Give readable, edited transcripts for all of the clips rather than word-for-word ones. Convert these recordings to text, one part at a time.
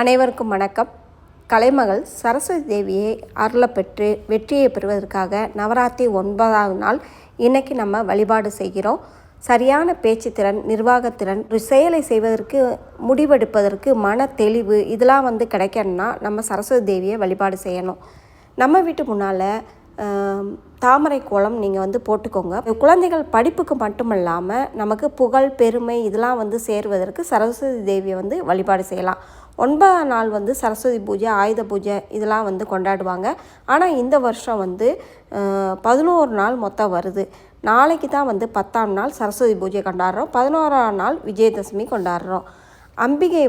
அனைவருக்கும் வணக்கம். கலைமகள் சரஸ்வதி தேவியை அருளை பெற்று வெற்றியை பெறுவதற்காக நவராத்திரி 9ஆவது நாள் இன்றைக்கி நம்ம வழிபாடு செய்கிறோம். சரியான பேச்சுத்திறன், நிர்வாகத்திறன், ஒரு செயலை செய்வதற்கு, முடிவெடுப்பதற்கு மன தெளிவு இதெல்லாம் கிடைக்கணும்னா நம்ம சரஸ்வதி தேவியை வழிபாடு செய்யணும். நம்ம வீட்டு முன்னால் தாமரை கோலம் நீங்கள் போட்டுக்கோங்க. குழந்தைகள் படிப்புக்கு மட்டும் இல்லாமல் நமக்கு புகழ், பெருமை இதெல்லாம் சேருவதற்கு சரஸ்வதி தேவியை வழிபாடு செய்யலாம். 9ஆம் நாள் சரஸ்வதி பூஜை, ஆயுத பூஜை இதெல்லாம் கொண்டாடுவாங்க. ஆனால் இந்த வருஷம் 11 நாள் மொத்தம் வருது. நாளைக்கு தான் 10ஆம் நாள் சரஸ்வதி பூஜை கொண்டாடுறோம். 11ஆம் நாள் விஜயதசமி கொண்டாடுறோம். அம்பிகை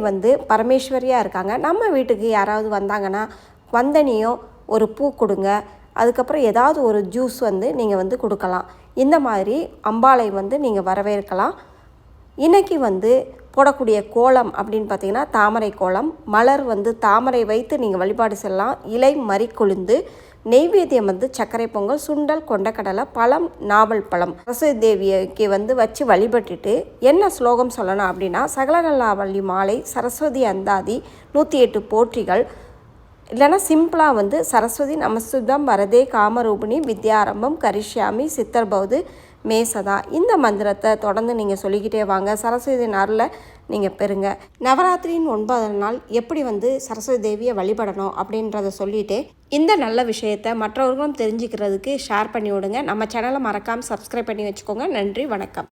பரமேஸ்வரியாக இருக்காங்க. நம்ம வீட்டுக்கு யாராவது வந்தாங்கன்னா வந்தனியோ ஒரு பூ கொடுங்க. அதுக்கப்புறம் ஏதாவது ஒரு ஜூஸ் நீங்கள் கொடுக்கலாம். இந்த மாதிரி அம்பாளை நீங்கள் வரவேற்கலாம். இன்றைக்கி போடக்கூடிய கோலம் அப்படின்னு பார்த்திங்கன்னா தாமரை கோலம். மலர் தாமரை வைத்து நீங்கள் வழிபாடு செய்யலாம். இலை மறிக்கொழுந்து, நெய்வேத்தியம் சர்க்கரை பொங்கல், சுண்டல், கொண்டக்கடலை, பழம், நாவல் பழம். சரஸ்வதி தேவிக்கு வச்சு வழிபட்டுட்டு என்ன ஸ்லோகம் சொல்லணும் அப்படின்னா, சகலகலாவல்லி மாலை, சரஸ்வதி அந்தாதி, 108 போற்றிகள், இல்லைன்னா சிம்பிளாக சரஸ்வதி நமஸ்துதம் வரதே காமரூபிணி வித்யாரம்பம் கரிஷ்யாமி சித்தர்பவது மேசதா. இந்த மந்திரத்தை தொடர்ந்து நீங்கள் சொல்லிக்கிட்டே வாங்க. சரஸ்வதி அருளை நீங்கள் பெறுங்க. நவராத்திரியின் 9ஆம் நாள் எப்படி சரஸ்வதி தேவியை வழிபடணும் அப்படின்றத சொல்லிவிட்டு இந்த நல்ல விஷயத்தை மற்றவர்களும் தெரிஞ்சுக்கிறதுக்கு ஷேர் பண்ணி விடுங்க. நம்ம சேனலை மறக்காமல் சப்ஸ்கிரைப் பண்ணி வச்சுக்கோங்க. நன்றி, வணக்கம்.